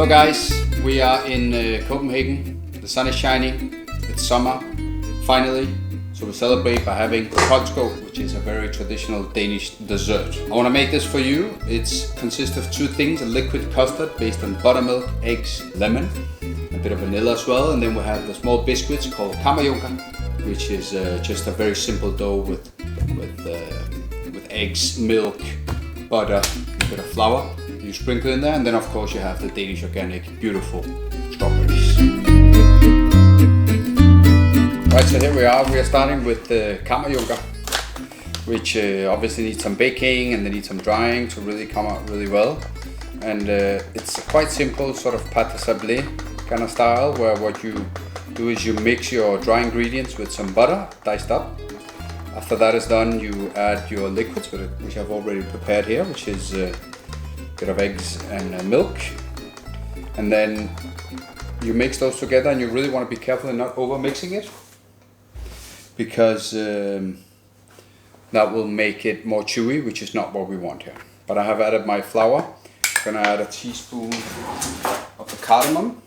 Hello guys, we are in Copenhagen. The sun is shining, it's summer, finally. So we celebrate by having Koldskål, which is a very traditional Danish dessert. I want to make this for you. It consists of two things, a liquid custard based on buttermilk, eggs, lemon, a bit of vanilla as well. And then we have the small biscuits called Kammerjunkere, which is just a very simple dough with eggs, milk, butter, a bit of flour. You sprinkle in there, and then of course you have the Danish organic, beautiful strawberries. Right, so here we are. We are starting with the Kammerjunkere, which obviously needs some baking and they need some drying to really come out really well. And it's quite simple, sort of pâte à sablé kind of style, where what you do is you mix your dry ingredients with some butter, diced up. After that is done, you add your liquids, which I've already prepared here, which is a bit of eggs and milk. And then you mix those together, and you really want to be careful and not over mixing it, because that will make it more chewy, which is not what we want here. But I have added my flour. I'm gonna add a teaspoon of the cardamom.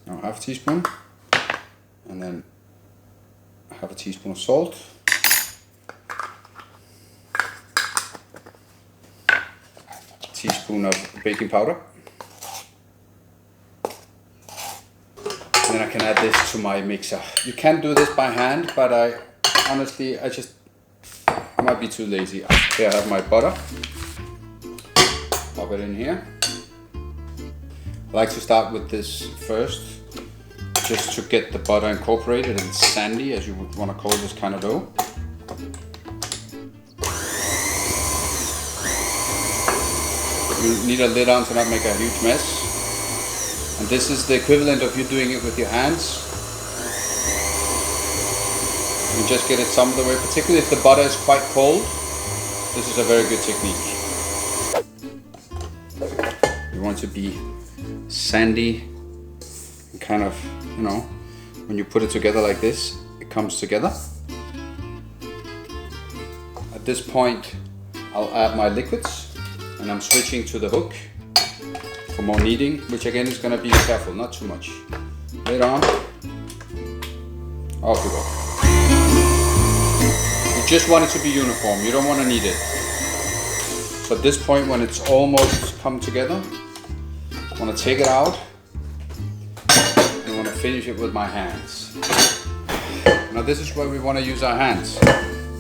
Now half a teaspoon. And then half a teaspoon of salt. A teaspoon of baking powder. And then I can add this to my mixer. You can do this by hand, but I might be too lazy. Here I have my butter. Pop it in here. I like to start with this first, just to get the butter incorporated and sandy, as you would want to call this kind of dough. You need a lid on to not make a huge mess. And this is the equivalent of you doing it with your hands. You just get it some of the way, particularly if the butter is quite cold. This is a very good technique. You want to be sandy and kind of, you know, when you put it together like this, it comes together. At this point, I'll add my liquids, and I'm switching to the hook for more kneading, which again is going to be careful, not too much. Later on, off we go. You just want it to be uniform, you don't want to knead it. So at this point, when it's almost come together, I want to take it out and I want to finish it with my hands. Now this is where we want to use our hands,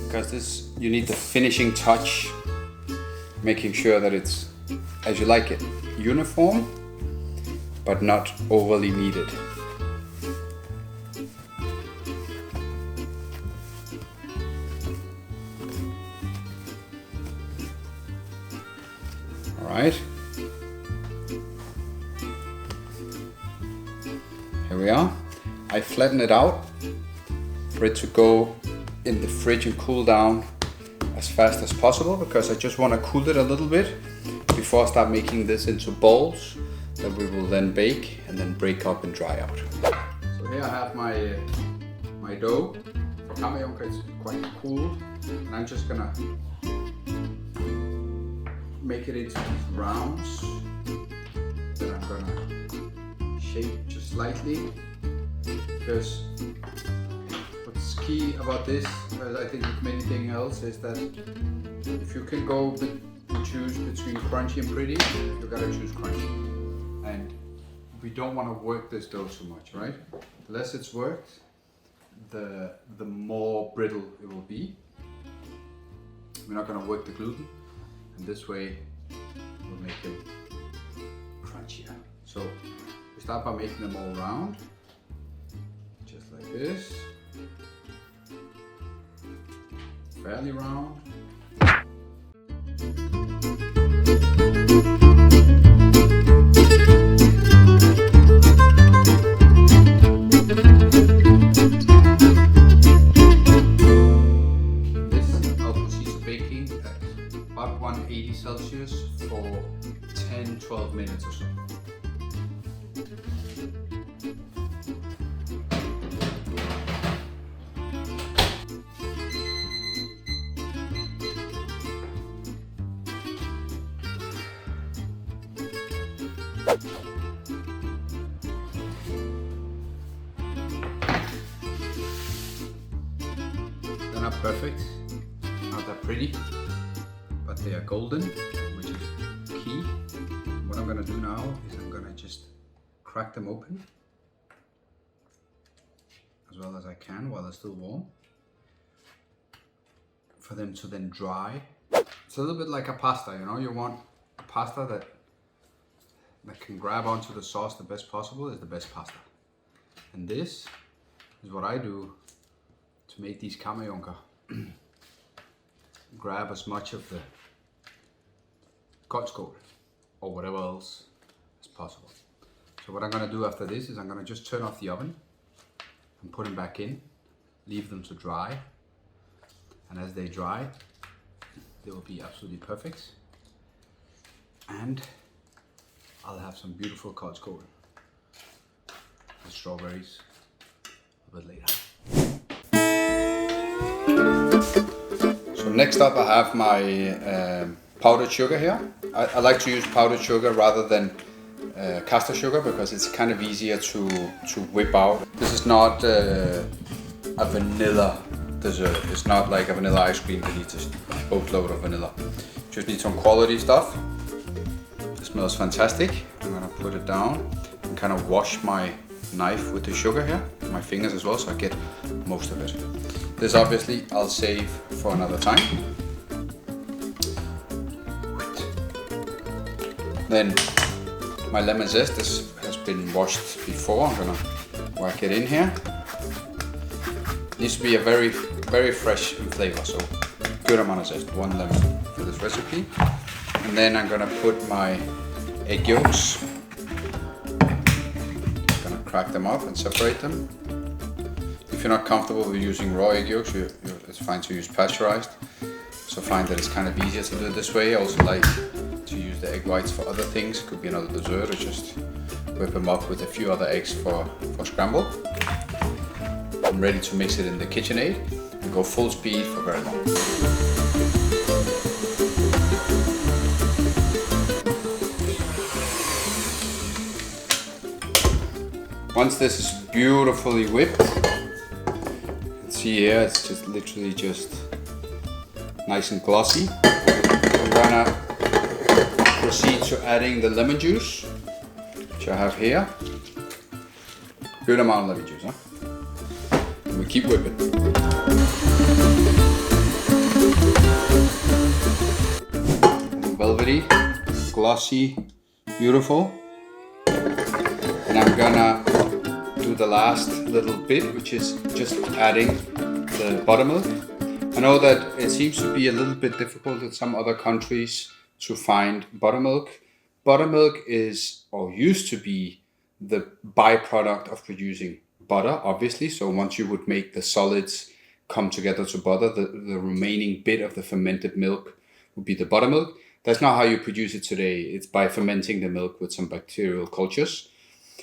because you need the finishing touch, making sure that it's as you like it, uniform but not overly kneaded. All right, here we are. I flatten it out for it to go in the fridge and cool down as fast as possible, because I just want to cool it a little bit before I start making this into balls that we will then bake and then break up and dry out. So here I have my dough for Kammerjunkere. It's quite cool, and I'm just gonna make it into these rounds that I'm gonna shape just slightly, because what's key about this, as I think with anything else, is that if you can go and choose between crunchy and pretty, you gotta choose crunchy. And we don't want to work this dough too much, right? The less it's worked, the more brittle it will be. We're not gonna work the gluten, and this way we'll make them crunchier. So we start by making them all round, just like this. Fairly round. This I'll proceed to baking at about 180 Celsius for 10-12 minutes or so. perfect. Not that pretty, but they are golden, which is key. What I'm gonna do now is I'm gonna just crack them open as well as I can while they're still warm, for them to then dry. It's a little bit like a pasta, you know, you want a pasta that can grab onto the sauce the best possible is the best pasta. And this is what I do to make these Kammerjunkere. Grab as much of the Koldskål or whatever else as possible. So what I'm gonna do after this is I'm gonna just turn off the oven and put them back in, leave them to dry. And as they dry, they will be absolutely perfect. And I'll have some beautiful Koldskål with strawberries a bit later. So next up I have my powdered sugar here. I like to use powdered sugar rather than caster sugar because it's kind of easier to whip out. This is not a vanilla dessert. It's not like a vanilla ice cream that needs a boatload of vanilla. Just need some quality stuff. It smells fantastic. I'm gonna put it down and kind of wash my knife with the sugar here, my fingers as well, so I get most of it. This obviously I'll save for another time. Then my lemon zest has been washed before. I'm gonna whack it in here. It needs to be a very, very fresh in flavor, so good amount of zest, 1 lemon for this recipe. And then I'm gonna put my egg yolks. I'm gonna crack them up and separate them. If you're not comfortable with using raw egg yolks, it's fine to use pasteurized. So find that it's kind of easier to do it this way. I also like to use the egg whites for other things. It could be another dessert, or just whip them up with a few other eggs for scramble. I'm ready to mix it in the KitchenAid and go full speed for very long. Once this is beautifully whipped, you can see here it's just literally just nice and glossy. I'm gonna proceed to adding the lemon juice, which I have here. Good amount of lemon juice, huh? And we keep whipping. Velvety, glossy, beautiful. And I'm gonna do the last little bit, which is just adding the buttermilk. I know that it seems to be a little bit difficult in some other countries to find buttermilk. Buttermilk is, or used to be, the byproduct of producing butter, obviously. So once you would make the solids come together to butter, the remaining bit of the fermented milk would be the buttermilk. That's not how you produce it today. It's by fermenting the milk with some bacterial cultures.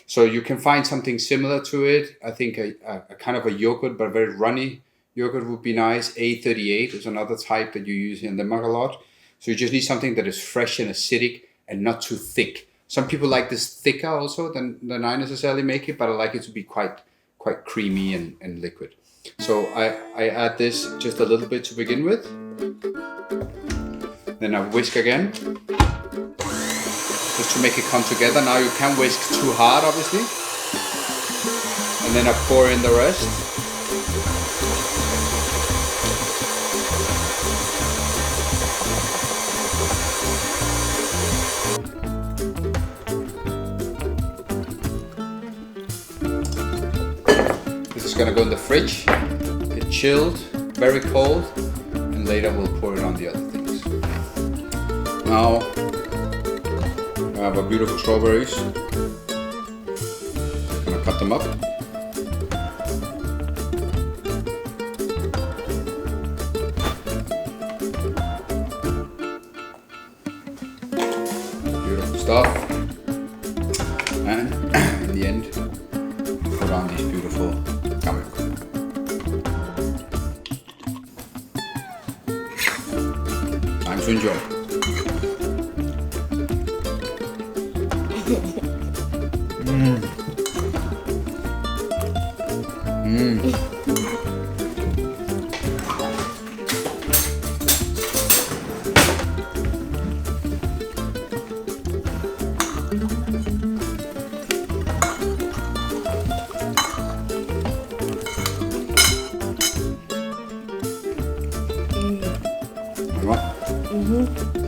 So you can find something similar to it. I think a kind of a yogurt, but very runny yogurt would be nice. A38 is another type that you use in Denmark a lot. So you just need something that is fresh and acidic and not too thick. Some people like this thicker also than I necessarily make it, but I like it to be quite creamy and liquid. So I add this just a little bit to begin with. Then I whisk again, just to make it come together. Now you can whisk too hard, obviously. And then I pour in the rest. This is gonna go in the fridge, get chilled, very cold, and later we'll pour it on the other things. Now I have our beautiful strawberries. I'm gonna cut them up. Beautiful stuff. And in the end, put on these beautiful Kammerjunkere. Time to enjoy. Come on.